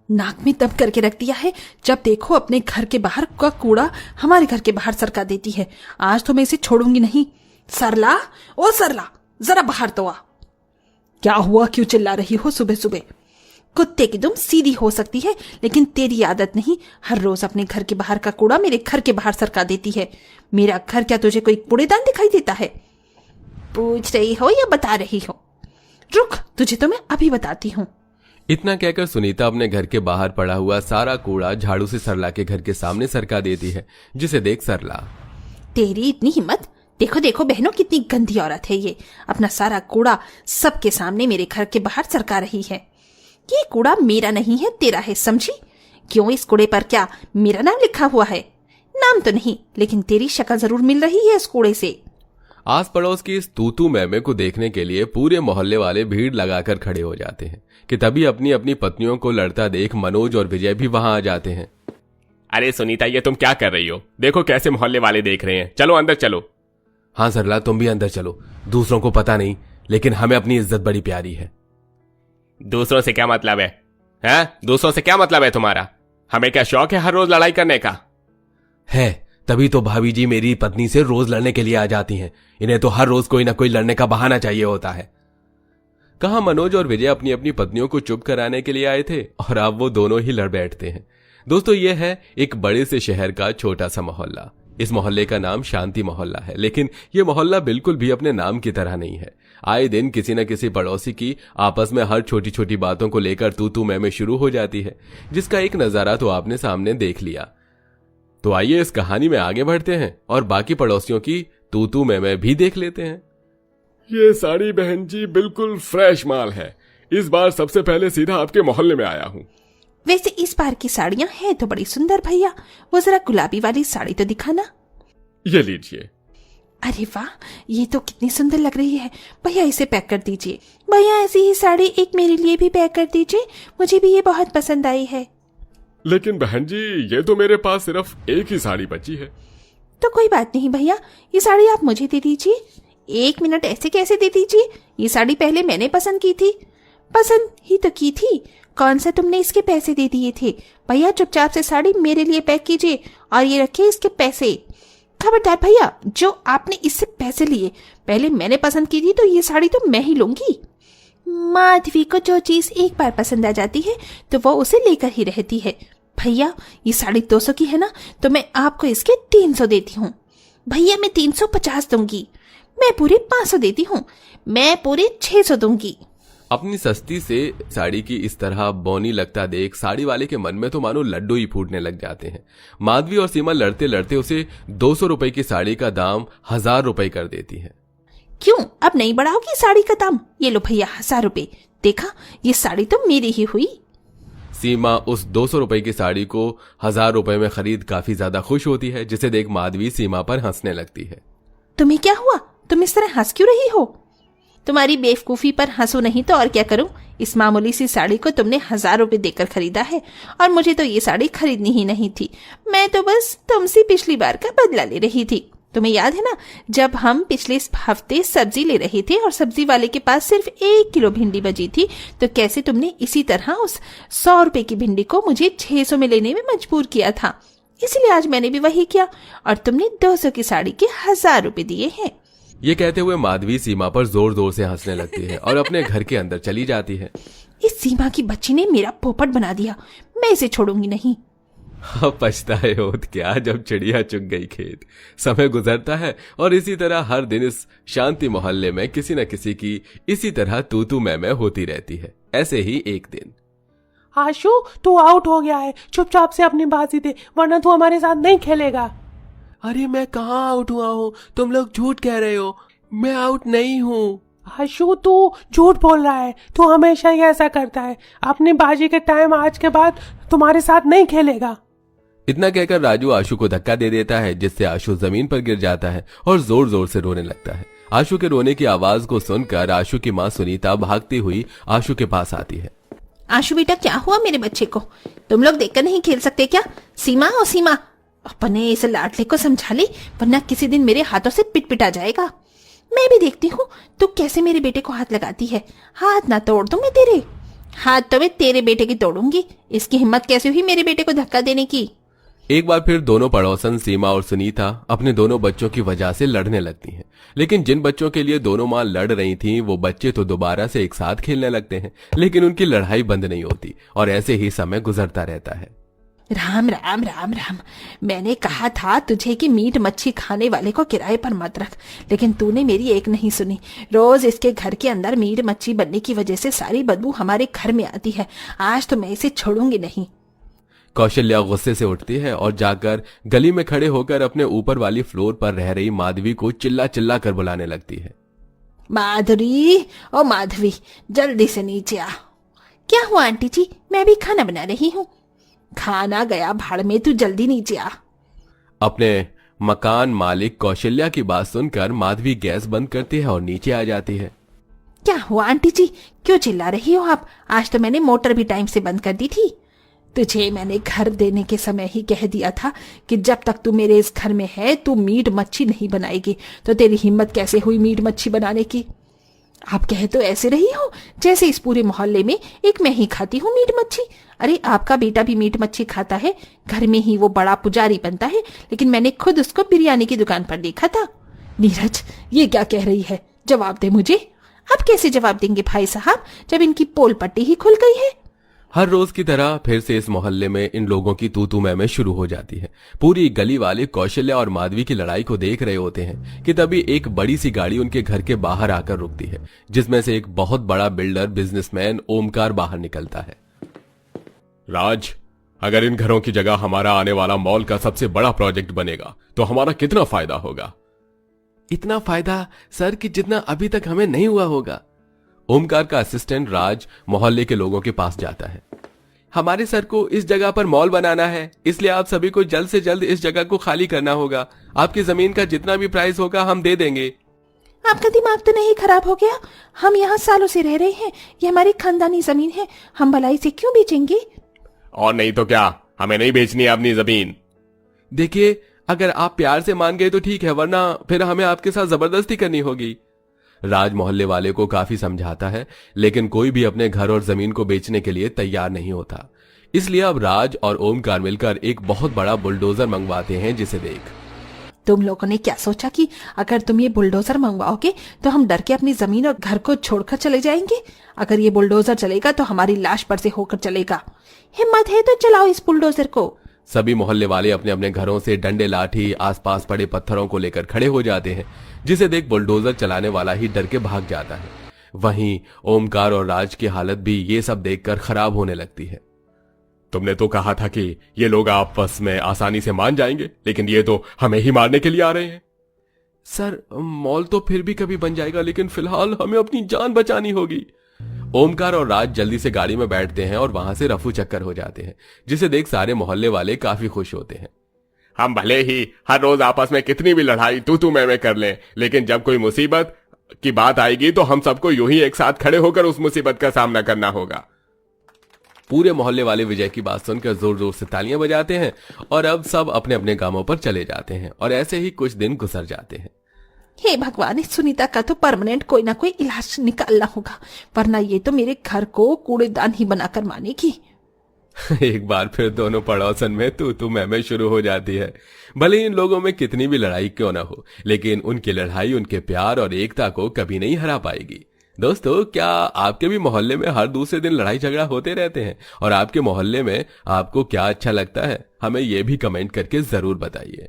नाक में दम करके रख दिया है। जब देखो अपने घर के बाहर का कूड़ा हमारे घर के बाहर सरका देती है। आज तो मैं इसे छोड़ूंगी नहीं। सरला, ओ सरला, जरा बाहर तो आ। क्या हुआ, क्यों चिल्ला रही हो सुबह सुबह? कुत्ते की दुम सीधी हो सकती है, लेकिन तेरी आदत नहीं। हर रोज अपने घर के बाहर का कूड़ा मेरे घर के बाहर सरका देती है। मेरा घर क्या तुझे कोई कूड़ेदान दिखाई देता है? पूछ रही हो या बता रही हो? रुक, तुझे तो मैं अभी बताती हूँ। इतना कहकर सुनीता अपने घर के बाहर पड़ा हुआ सारा कूड़ा झाड़ू से सरला के घर के सामने सरका देती है, जिसे देख सरला, तेरी इतनी हिम्मत! देखो देखो बहनों, कितनी गंदी औरत है ये। अपना सारा कूड़ा सबके सामने मेरे घर के बाहर सरका रही है। ये कूड़ा मेरा नहीं है, तेरा है, समझी? क्यों, इस कूड़े पर क्या मेरा नाम लिखा हुआ है? नाम तो नहीं, लेकिन तेरी शक्ल जरूर मिल रही है इस कूड़े से। आस पड़ोस की इस तूतू मैमे को देखने के लिए पूरे मोहल्ले वाले भीड़ लगाकर खड़े हो जाते हैं कि तभी अपनी अपनी पत्नियों को लड़ता देख मनोज और विजय भी वहां आ जाते हैं। अरे सुनीता, ये तुम क्या कर रही हो? देखो कैसे मोहल्ले वाले देख रहे हैं। चलो अंदर चलो। हाँ सरला, तुम भी अंदर चलो। दूसरों को पता नहीं, लेकिन हमें अपनी इज्जत बड़ी प्यारी है। दूसरों से क्या मतलब है? हैं? दूसरों से क्या मतलब है तुम्हारा? हमें क्या शौक है हर रोज लड़ाई करने का? है, तभी तो भाभी जी मेरी पत्नी से रोज लड़ने के लिए आ जाती हैं। इन्हें तो हर रोज कोई ना कोई लड़ने का बहाना चाहिए होता है। कहा मनोज और विजय अपनी अपनी पत्नियों को चुप कराने के लिए आए थे और अब वो दोनों ही लड़ बैठते हैं। दोस्तों, ये है एक बड़े से शहर का छोटा सा मोहल्ला। इस मोहल्ले का नाम शांति मोहल्ला है, लेकिन ये मोहल्ला बिल्कुल भी अपने नाम की तरह नहीं है। आए दिन किसी न किसी पड़ोसी की आपस में हर छोटी छोटी बातों को लेकर तू तू मैं शुरू हो जाती है, जिसका एक नजारा तो आपने सामने देख लिया। तो आइए इस कहानी में आगे बढ़ते हैं और बाकी पड़ोसियों की तू तू मैं भी देख लेते हैं। ये साड़ी बहन जी बिल्कुल फ्रेश माल है। इस बार सबसे पहले सीधा आपके मोहल्ले में आया हूँ। वैसे इस बार की साड़ियां हैं तो बड़ी सुंदर भैया। वो जरा गुलाबी वाली साड़ी तो दिखाना। ये लीजिए। अरे वाह, ये तो कितनी सुंदर लग रही है। भैया इसे पैक कर दीजिए। भैया ऐसी ही साड़ी एक मेरे लिए भी पैक कर दीजिए, मुझे भी ये बहुत पसंद आई है। लेकिन बहन जी, ये तो मेरे पास सिर्फ एक ही साड़ी बची है। तो कोई बात नहीं भैया, ये साड़ी आप मुझे दे दीजिए। एक मिनट, ऐसे कैसे दे दीजिए? ये साड़ी पहले मैंने पसंद की थी। पसंद ही तो की थी, कौन सा तुमने इसके पैसे दे दिए थे? भैया चुपचाप से साड़ी मेरे लिए पैक कीजिए और ये रखिए इसके पैसे। खबरदार भैया, जो आपने इससे पैसे लिए, पहले मैंने पसंद की थी तो ये साड़ी तो मैं ही लूंगी। माधवी को जो चीज एक बार पसंद आ जाती है तो वो उसे लेकर ही रहती है। भैया ये साड़ी 200 की है ना, तो मैं आपको इसके 300 देती हूँ। भैया मैं 350 दूंगी। मैं पूरे 500 देती हूँ। मैं पूरे 600 दूंगी। अपनी सस्ती से साड़ी की इस तरह बौनी लगता देख साड़ी वाले के मन में तो मानो लड्डू ही फूटने लग जाते हैं। माधवी और सीमा लड़ते लड़ते उसे 200 रुपए की साड़ी का दाम 1000 रुपए कर देती है। क्यों, अब नहीं बढ़ाओगी साड़ी का दाम? ये लो भैया 1000 रुपए। देखा, ये साड़ी तो मेरी ही हुई। सीमा उस 200 रुपए की साड़ी को 1000 रुपए में खरीद काफी ज्यादा खुश होती है, जिसे देख माधवी सीमा पर हंसने लगती है। तुम्हें क्या हुआ? तुम इस तरह हंस क्यों रही हो? तुम्हारी बेवकूफी पर हंसू नहीं तो और क्या करूं? इस मामूली सी साड़ी को तुमने 1000 रुपए देकर खरीदा है और मुझे तो ये साड़ी खरीदनी ही नहीं थी। मैं तो बस तुमसे पिछली बार का बदला ले रही थी। तुम्हें याद है ना, जब हम पिछले हफ्ते सब्जी ले रहे थे और सब्जी वाले के पास सिर्फ 1 किलो भिंडी बची थी, तो कैसे तुमने इसी तरह उस 100 रुपए की भिंडी को मुझे 600 में लेने में मजबूर किया था। इसलिए आज मैंने भी वही किया और तुमने 200 की साड़ी के 1000 रुपए दिए हैं। ये कहते हुए माधवी सीमा पर जोर जोर से हंसने लगती है और अपने घर के अंदर चली जाती है। इस सीमा की बच्ची ने मेरा पोपट बना दिया, मैं इसे छोड़ूंगी नहीं। पछताए होत क्या जब चिड़िया चुग गई खेत। समय गुजरता है और इसी तरह हर दिन इस शांति मोहल्ले में किसी न किसी की इसी तरह तू तू मैं होती रहती है। ऐसे ही एक दिन, आशु तू आउट हो गया है, चुपचाप से अपनी बाजी दे वरना तू हमारे साथ नहीं खेलेगा। अरे मैं कहाँ आउट हुआ हूँ, तुम लोग झूठ कह रहे हो, मैं आउट नहीं हूँ। आशु तू झूठ बोल रहा है, तू हमेशा ही ऐसा करता है। अपनी बाजी के टाइम आज के बाद तुम्हारे साथ नहीं खेलेगा। इतना कहकर राजू आशु को धक्का दे देता है, जिससे आशु जमीन पर गिर जाता है और जोर जोर से रोने लगता है। आशु के रोने की आवाज को सुनकर आशु की माँ सुनीता भागती हुई आशु के पास आती है। आशु बेटा, क्या हुआ मेरे बच्चे को? तुम लोग देखकर नहीं खेल सकते क्या? सीमा ओ सीमा, अपने इस लाडले को समझा ले, वरना किसी दिन मेरे हाथों से पिट पिटा जाएगा। मैं भी देखती हूँ तू कैसे मेरे बेटे को हाथ लगाती है। हाथ ना तोड़ दूं मैं तेरे। हाथ तो मैं तेरे बेटे की तोड़ूंगी। इसकी हिम्मत कैसे हुई मेरे बेटे को धक्का देने की। एक बार फिर दोनों पड़ोसन सीमा और सुनीता अपने दोनों बच्चों की वजह से लड़ने लगती हैं। लेकिन जिन बच्चों के लिए दोनों मां लड़ रही थीं, वो बच्चे तो दोबारा से एक साथ खेलने लगते हैं, लेकिन उनकी लड़ाई बंद नहीं होती और ऐसे ही समय गुजरता रहता है। राम राम राम राम, मैंने कहा था तुझे कि मीट मच्छी खाने वाले को किराए पर मत रख, लेकिन तूने मेरी एक नहीं सुनी। रोज इसके घर के अंदर मीट मच्छी बनने की वजह से सारी बदबू हमारे घर में आती है। आज तो मैं इसे छोड़ूंगी नहीं। कौशल्या गुस्से से उठती है और जाकर गली में खड़े होकर अपने ऊपर वाली फ्लोर पर रह रही माधवी को चिल्ला चिल्ला कर बुलाने लगती है। माधुरी, ओ माधवी, जल्दी से नीचे आ। क्या हुआ आंटी जी? मैं भी खाना बना रही हूँ। खाना गया भाड़ में, तू जल्दी नीचे आ। अपने मकान मालिक कौशल्या की बात सुनकर माधवी गैस बंद करती है और नीचे आ जाती है। क्या हुआ आंटी जी, क्यों चिल्ला रही हो आप? आज तो मैंने मोटर भी टाइम से बंद कर दी थी। तुझे मैंने घर देने के समय ही कह दिया था कि जब तक तू मेरे इस घर में है तू मीट मच्छी नहीं बनाएगी। तो तेरी हिम्मत कैसे हुई मीट मच्छी बनाने की? आप कह तो ऐसे रही हो जैसे इस पूरे मोहल्ले में एक मैं ही खाती हूँ मीट मच्छी। अरे आपका बेटा भी मीट मच्छी खाता है, घर में ही वो बड़ा पुजारी बनता है, लेकिन मैंने खुद उसको बिरयानी की दुकान पर देखा था। नीरज, ये क्या कह रही है? जवाब दे मुझे। अब कैसे जवाब देंगे भाई साहब जब इनकी पोल पट्टी ही खुल गई है। हर रोज की तरह फिर से इस मोहल्ले में इन लोगों की तू तू मैं शुरू हो जाती है। पूरी गली वाले कौशल्या और माधवी की लड़ाई को देख रहे होते हैं कि तभी एक बड़ी सी गाड़ी उनके घर के बाहर आकर रुकती है, जिसमें से एक बहुत बड़ा बिल्डर बिजनेसमैन ओमकार बाहर निकलता है। राज, अगर इन घरों की जगह हमारा आने वाला मॉल का सबसे बड़ा प्रोजेक्ट बनेगा तो हमारा कितना फायदा होगा? इतना फायदा सर कि जितना अभी तक हमें नहीं हुआ होगा। ओमकार का असिस्टेंट राज मोहल्ले के लोगों के पास जाता है। हमारे सर को इस जगह पर मॉल बनाना है, इसलिए आप सभी को जल्द से जल्द इस जगह को खाली करना होगा। आपकी जमीन का जितना भी प्राइस होगा हम दे देंगे। आपका दिमाग तो नहीं खराब हो गया? हम यहाँ सालों से रह रहे हैं, ये हमारी खानदानी जमीन है, हम भलाई से क्यों बेचेंगे? और नहीं तो क्या, हमें नहीं बेचनी है अपनी जमीन। देखिए, अगर आप प्यार से मान गए तो ठीक है, वरना फिर हमें आपके साथ जबरदस्ती करनी होगी। राज मोहल्ले वाले को काफी समझाता है, लेकिन कोई भी अपने घर और जमीन को बेचने के लिए तैयार नहीं होता। इसलिए अब राज और ओमकार मिलकर एक बहुत बड़ा बुलडोजर मंगवाते हैं, जिसे देख तुम लोगों ने क्या सोचा कि अगर तुम ये बुलडोजर मंगवाओगे तो हम डर के अपनी जमीन और घर को छोड़कर चले जाएंगे? अगर ये बुलडोजर चलेगा तो हमारी लाश पर से होकर चलेगा। हिम्मत है तो चलाओ इस बुलडोजर को। सभी मोहल्ले वाले अपने अपने घरों से डंडे लाठी आसपास पड़े पत्थरों को लेकर खड़े हो जाते हैं, जिसे देख बुलडोजर चलाने वाला ही डर के भाग जाता है। वहीं ओमकार और राज की हालत भी ये सब देखकर खराब होने लगती है। तुमने तो कहा था कि ये लोग आपस में आसानी से मान जाएंगे, लेकिन ये तो हमें ही मारने के लिए आ रहे हैं। सर, मॉल तो फिर भी कभी बन जाएगा, लेकिन फिलहाल हमें अपनी जान बचानी होगी। ओमकार और राज जल्दी से गाड़ी में बैठते हैं और वहां से रफू चक्कर हो जाते हैं, जिसे देख सारे मोहल्ले वाले काफी खुश होते हैं। हम भले ही हर रोज आपस में कितनी भी लड़ाई तू मैं कर लें, लेकिन जब कोई मुसीबत की बात आएगी तो हम सबको यूं ही एक साथ खड़े होकर उस मुसीबत का सामना करना होगा। पूरे मोहल्ले वाले विजय की बात सुनकर जोर जोर से तालियां बजाते हैं और अब सब अपने अपने कामों पर चले जाते हैं और ऐसे ही कुछ दिन गुजर जाते हैं। हे भगवान, इस सुनीता का तो परमानेंट कोई ना कोई इलाज निकालना होगा, वरना ये तो मेरे घर को कूड़ेदान ही बनाकर मानेगी। एक बार फिर दोनों पड़ोसन में तू मैं शुरू हो जाती है। भले इन लोगों में कितनी भी लड़ाई क्यों ना हो, लेकिन उनकी लड़ाई उनके प्यार और एकता को कभी नहीं हरा पाएगी। दोस्तों, क्या आपके भी मोहल्ले में हर दूसरे दिन लड़ाई झगड़ा होते रहते हैं? और आपके मोहल्ले में आपको क्या अच्छा लगता है, हमें यह भी कमेंट करके जरूर बताइए।